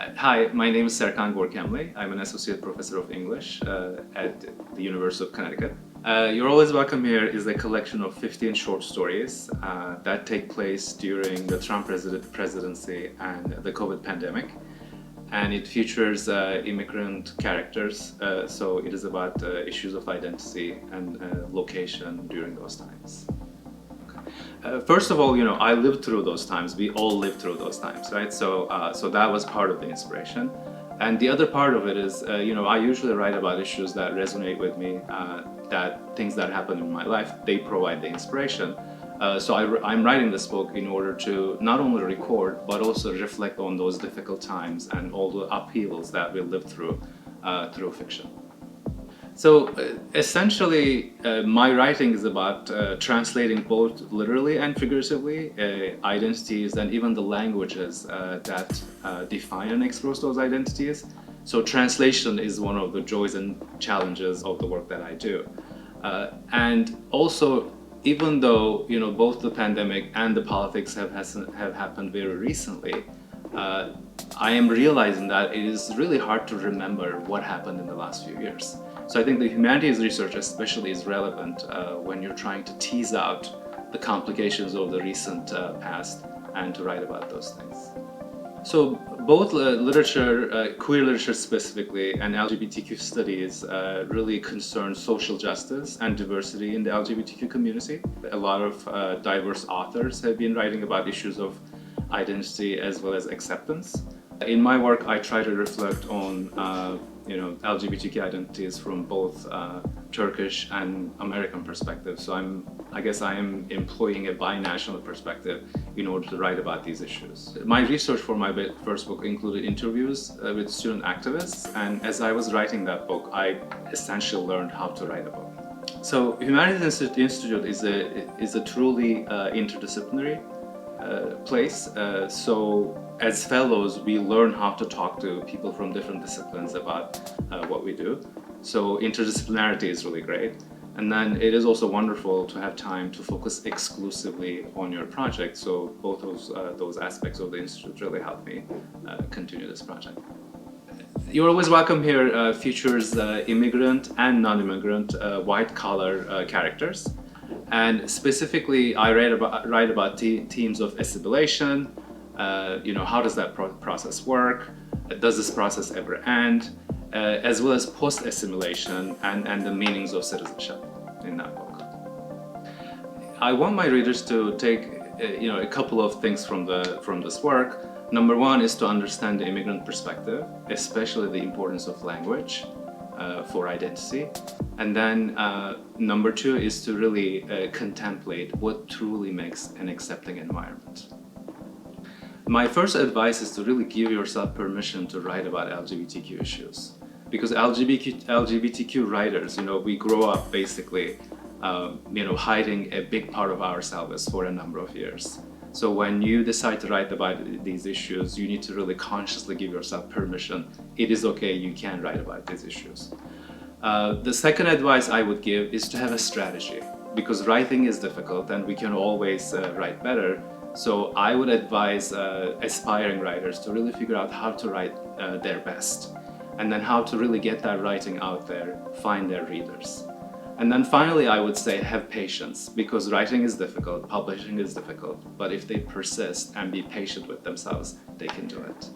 Hi, my name is Serkan Görkemli. I'm an associate professor of English at the University of Connecticut. You're Always Welcome Here is a collection of 15 short stories that take place during the Trump presidency and the COVID pandemic. And it features immigrant characters, so it is about issues of identity and location during those times. First of all, I lived through those times. We all lived through those times, right? So that was part of the inspiration. And the other part of it is, I usually write about issues that resonate with me, that things that happen in my life, they provide the inspiration. So I'm writing this book in order to not only record, but also reflect on those difficult times and all the upheavals that we lived through fiction. So essentially, my writing is about translating both literally and figuratively identities and even the languages that define and express those identities. So translation is one of the joys and challenges of the work that I do. And also, even though both the pandemic and the politics have happened very recently, I am realizing that it is really hard to remember what happened in the last few years. So I think the humanities research especially is relevant when you're trying to tease out the complications of the recent past and to write about those things. So both literature, queer literature specifically, and LGBTQ studies really concern social justice and diversity in the LGBTQ community. A lot of diverse authors have been writing about issues of identity as well as acceptance. In my work, I try to reflect on LGBTQ identities from both Turkish and American perspectives. So I guess I am employing a binational perspective in order to write about these issues. My research for my first book included interviews with student activists, and as I was writing that book, I essentially learned how to write a book. So Humanities Institute is a truly interdisciplinary place. So as fellows, we learn how to talk to people from different disciplines about what we do. So interdisciplinarity is really great. And then it is also wonderful to have time to focus exclusively on your project. So both those aspects of the Institute really help me continue this project. You're Always Welcome Here features immigrant and non-immigrant white-collar characters. And specifically, I write about themes of assimilation. How does that process work? Does this process ever end? As well as post-assimilation and the meanings of citizenship in that book. I want my readers to take a couple of things from this work. Number one is to understand the immigrant perspective, especially the importance of language for identity. And then number two is to really contemplate what truly makes an accepting environment. My first advice is to really give yourself permission to write about LGBTQ issues. Because LGBTQ writers, we grow up basically, hiding a big part of ourselves for a number of years. So when you decide to write about these issues, you need to really consciously give yourself permission. It is okay, you can write about these issues. The second advice I would give is to have a strategy, because writing is difficult and we can always write better. So I would advise aspiring writers to really figure out how to write their best, and then how to really get that writing out there, find their readers. And then finally, I would say have patience, because writing is difficult, publishing is difficult, but if they persist and be patient with themselves, they can do it.